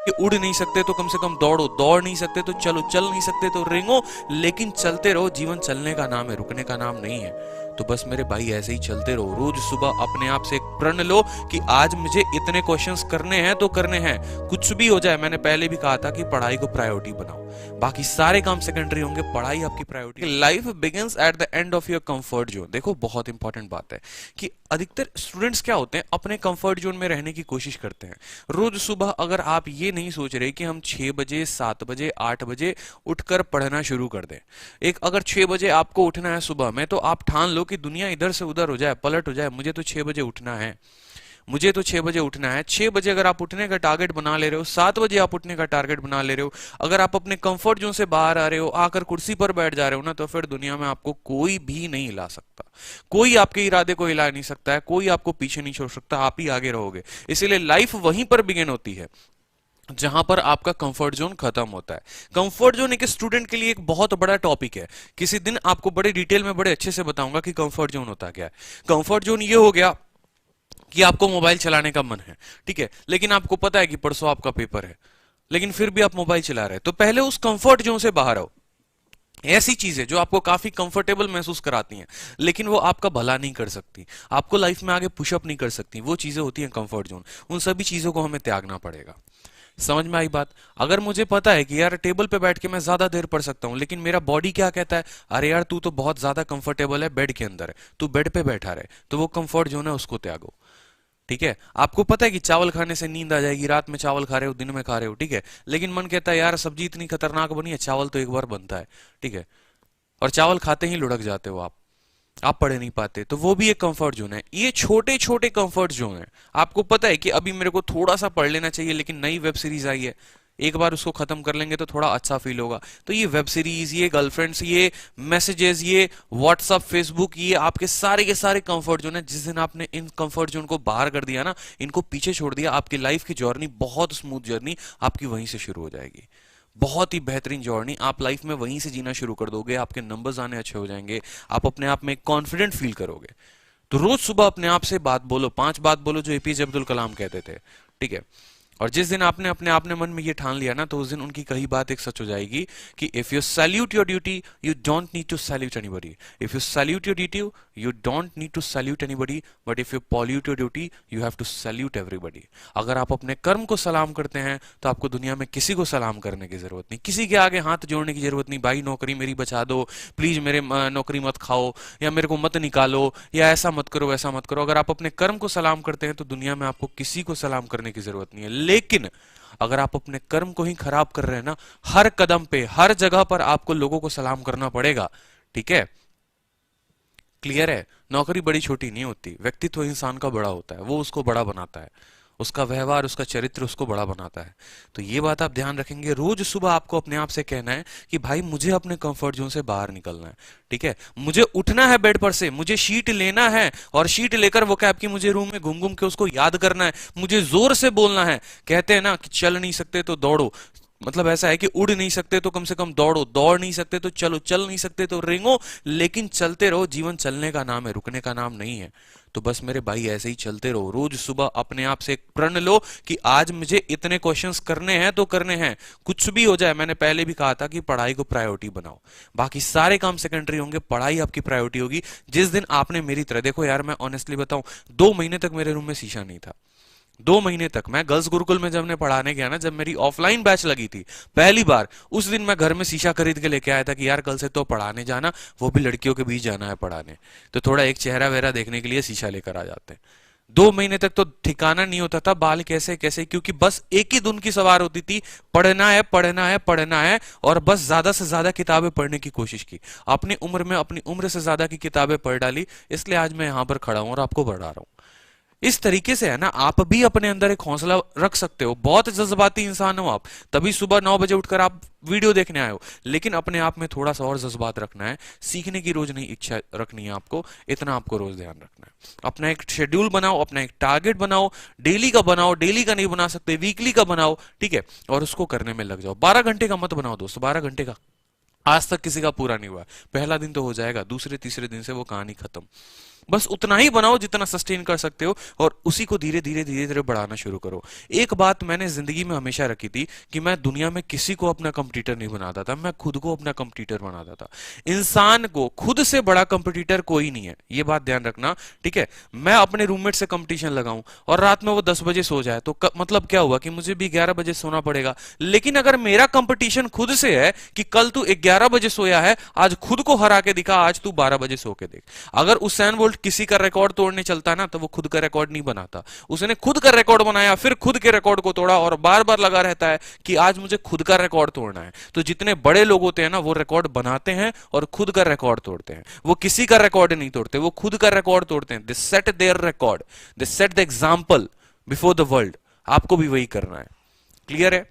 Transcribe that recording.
कि उड़ नहीं सकते तो कम से कम दौड़ो, दौड़ नहीं सकते तो चलो, चल नहीं सकते तो रेंगो, लेकिन चलते रहो। जीवन चलने का नाम है, रुकने का नाम नहीं है। तो बस मेरे भाई ऐसे ही चलते रहो। रोज सुबह अपने आप से एक प्रण लो कि आज मुझे इतने क्वेश्चंस करने हैं तो करने हैं, कुछ भी हो जाए। मैंने पहले भी कहा था कि पढ़ाई को प्रायोरिटी बनाओ, बाकी सारे काम सेकेंडरी होंगे, पढ़ाई आपकी priority. Life begins at the end of your comfort zone. देखो बहुत इंपॉर्टेंट बात है कि अधिकतर स्टूडेंट्स क्या होते हैं, अपने कंफर्ट जोन में रहने की कोशिश करते हैं। रोज सुबह अगर आप ये नहीं सोच रहे कि हम 6 बजे 7 बजे 8 बजे उठकर पढ़ना शुरू कर दें। एक अगर 6 बजे आपको उठना है सुबह में, तो आप ठान लो कि दुनिया इधर से उधर हो जाए, पलट हो जाए, मुझे तो 6 बजे उठना है। मुझे तो 6 बजे उठना है। 6 बजे अगर आप उठने का टारगेट बना ले रहे हो, 7 बजे आप उठने का टारगेट बना ले रहे हो, अगर आप अपने कंफर्ट जोन से बाहर आ रहे हो, आकर कुर्सी पर बैठ जा रहे हो ना, तो फिर दुनिया में आपको कोई भी नहीं हिला सकता। कोई आपके इरादे को हिला नहीं सकता है, कोई आपको पीछे नहीं छोड़ सकता, आप ही आगे रहोगे। इसीलिए लाइफ वहीं पर बिगिन होती है जहां पर आपका कंफर्ट जोन खत्म होता है। कंफर्ट जोन एक स्टूडेंट के लिए एक बहुत बड़ा टॉपिक है। किसी दिन आपको बड़े डिटेल में बड़े अच्छे से बताऊंगा कि कंफर्ट जोन होता क्या है। कंफर्ट जोन ये हो गया कि आपको मोबाइल चलाने का मन है, ठीक है, लेकिन आपको पता है कि परसों आपका पेपर है, लेकिन फिर भी आप मोबाइल चला रहे हैं। तो पहले उस कंफर्ट जोन से बाहर आओ। ऐसी चीजें जो आपको काफी कंफर्टेबल महसूस कराती हैं, लेकिन वो आपका भला नहीं कर सकती, आपको लाइफ में आगे पुशअप नहीं कर सकती, वो चीजें होती हैं कंफर्ट जोन। उन सभी चीजों को हमें त्यागना पड़ेगा। समझ में आई बात? अगर मुझे पता है कि यार टेबल पे बैठ के मैं ज्यादा देर पढ़ सकता हूं, लेकिन मेरा बॉडी क्या कहता है, अरे यार तू तो बहुत ज्यादा कंफर्टेबल है, बेड के अंदर है, तू बेड पे बैठा रहे, तो वो कंफर्ट जोन है, उसको त्यागो। ठीक है, आपको पता है कि चावल खाने से नींद आ जाएगी, रात में चावल खा रहे हो, दिन में खा रहे हो, ठीक है, लेकिन मन कहता है यार सब्जी इतनी खतरनाक बनी है, चावल तो एक बार बनता है, ठीक है, और चावल खाते ही लुढ़क जाते हो आप पढ़ नहीं पाते। तो वो भी एक कंफर्ट जोन है। ये छोटे छोटे कंफर्ट जोन है। आपको पता है कि अभी मेरे को थोड़ा सा पढ़ लेना चाहिए, लेकिन नई वेब सीरीज आई है, एक बार उसको खत्म कर लेंगे तो थोड़ा अच्छा फील होगा। तो ये वेब सीरीज, ये गर्लफ्रेंड्स, ये मैसेजेस, ये व्हाट्सअप, फेसबुक, ये आपके सारे के सारे कंफर्ट जोन है। जिस दिन आपने इन कंफर्ट जोन को बाहर कर दिया ना, इनको पीछे छोड़ दिया, आपकी लाइफ की जर्नी, बहुत स्मूथ जर्नी आपकी वहीं से शुरू हो जाएगी। बहुत ही बेहतरीन जर्नी आप लाइफ में वहीं से जीना शुरू कर दोगे। आपके नंबर्स आने अच्छे हो जाएंगे, आप अपने आप में कॉन्फिडेंट फील करोगे। तो रोज सुबह अपने आप से बात बोलो, 5 बात बोलो जो एपीजे अब्दुल कलाम कहते थे, ठीक है। और जिस दिन आपने अपने मन में ये ठान लिया ना, तो उस दिन उनकी कही बात एक सच हो जाएगी कि if you salute your duty you don't need to salute anybody, if you salute your duty you don't need to salute anybody, but if you pollute your duty you have to salute everybody. अगर आप अपने कर्म को सलाम करते हैं तो आपको दुनिया में किसी को सलाम करने की जरूरत नहीं, किसी के आगे हाथ जोड़ने की जरूरत नहीं। भाई नौकरी मेरी बचा दो प्लीज, मेरे नौकरी मत खाओ, या मेरे को मत निकालो, या ऐसा मत करो वैसा मत करो। अगर आप अपने कर्म को सलाम करते हैं तो दुनिया में आपको किसी को सलाम करने की जरूरत नहीं है। लेकिन अगर आप अपने कर्म को ही खराब कर रहे हैं ना, हर कदम पे हर जगह पर आपको लोगों को सलाम करना पड़ेगा, ठीक है। क्लियर है? नौकरी बड़ी छोटी नहीं होती, व्यक्तित्व इंसान का बड़ा होता है, वो उसको बड़ा बनाता है, उसका व्यवहार उसका चरित्र उसको बड़ा बनाता है। तो ये बात आप ध्यान रखेंगे। रोज सुबह आपको अपने आप से कहना है कि भाई मुझे अपने कंफर्ट जोन से बाहर निकलना है, ठीक है, मुझे उठना है बेड पर से, मुझे शीट लेना है, और शीट लेकर वो कैब की मुझे रूम में घूम घूम के उसको याद करना है, मुझे जोर से बोलना है। कहते हैं ना कि चल नहीं सकते तो दौड़ो, मतलब ऐसा है कि उड़ नहीं सकते तो कम से कम दौड़ो, दौड़ नहीं सकते तो चलो, चल नहीं सकते तो रेंगो, लेकिन चलते रहो। जीवन चलने का नाम है, रुकने का नाम नहीं है। तो बस मेरे भाई ऐसे ही चलते रहो। रोज सुबह अपने आप से एक प्रण लो कि आज मुझे इतने क्वेश्चंस करने हैं तो करने हैं, कुछ भी हो जाए। मैंने पहले भी कहा था कि पढ़ाई को प्रायोरिटी बनाओ, बाकी सारे काम सेकेंडरी होंगे, पढ़ाई आपकी प्रायोरिटी होगी। जिस दिन आपने मेरी तरह, देखो यार मैं ऑनेस्टली बताऊं, 2 महीने तक मेरे रूम में शीशा नहीं था। 2 महीने तक मैं गर्ल्स गुरुकुल में जब मैं पढ़ाने गया ना, जब मेरी ऑफलाइन बैच लगी थी पहली बार, उस दिन मैं घर में शीशा खरीद के लेके आया था कि यार कल से तो पढ़ाने जाना, वो भी लड़कियों के बीच जाना है पढ़ाने, तो थोड़ा एक चेहरा वेहरा देखने के लिए शीशा लेकर आ जाते हैं। 2 महीने तक तो ठिकाना नहीं होता था बाल कैसे कैसे, क्योंकि बस एक ही धुन की सवार होती थी, पढ़ना है पढ़ना है पढ़ना है, और बस ज्यादा से ज्यादा किताबें पढ़ने की कोशिश की। अपनी उम्र में अपनी उम्र से ज्यादा की किताबें पढ़ डाली, इसलिए आज मैं यहां पर खड़ा हूं और आपको पढ़ा रहा हूं। इस तरीके से है ना, आप भी अपने अंदर एक हौसला रख सकते हो। बहुत जज्बाती इंसान हो आप, तभी सुबह 9 बजे उठकर आप वीडियो देखने आए हो, लेकिन अपने आप में थोड़ा सा और जज्बात रखना है, सीखने की रोज नहीं इच्छा रखनी है आपको, इतना आपको रोज ध्यान रखना है। अपना एक शेड्यूल बनाओ, अपना एक टारगेट बनाओ, डेली का बनाओ, डेली का नहीं बना सकते वीकली का बनाओ, ठीक है, और उसको करने में लग जाओ। 12 घंटे का मत बनाओ दोस्तों, 12 घंटे का आज तक किसी का पूरा नहीं हुआ। पहला दिन तो हो जाएगा, दूसरे तीसरे दिन से वो कहानी खत्म। बस उतना ही बनाओ जितना सस्टेन कर सकते हो, और उसी को धीरे धीरे धीरे धीरे बढ़ाना शुरू करो। एक बात मैंने जिंदगी में हमेशा रखी थी कि मैं दुनिया में किसी को अपना कंपटीटर नहीं बनाता था, मैं खुद को अपना कंपटीटर बनाता था। इंसान को खुद से बड़ा कंपटीटर कोई नहीं है, ये बात ध्यान रखना, ठीक है। मैं अपने रूममेट से कंपटीशन लगाऊं और रात में वो 10 बजे सो जाए तो मतलब क्या हुआ कि मुझे भी 11 बजे सोना पड़ेगा। लेकिन अगर मेरा कंपटीशन खुद से है कि कल तू 11 बजे सोया है, आज खुद को हरा के दिखा, आज तू 12 बजे सो के देख। अगर उसेन बोल्ट किसी का रिकॉर्ड तोड़ने चलता है ना, तो वो खुद का रिकॉर्ड नहीं बनाता, उसने खुद का रिकॉर्ड बनाया, फिर खुद के रिकॉर्ड को तोड़ा, और बार बार लगा रहता है कि आज मुझे खुद का रिकॉर्ड तोड़ना है। तो जितने बड़े लोग होते हैं ना, वो रिकॉर्ड बनाते हैं और खुद का रिकॉर्ड तोड़ते हैं। वो किसी का रिकॉर्ड नहीं तोड़ते, वो खुद का रिकॉर्ड तोड़ते हैं। They set their record, they set the example before the world. आपको भी वही करना है। क्लियर है?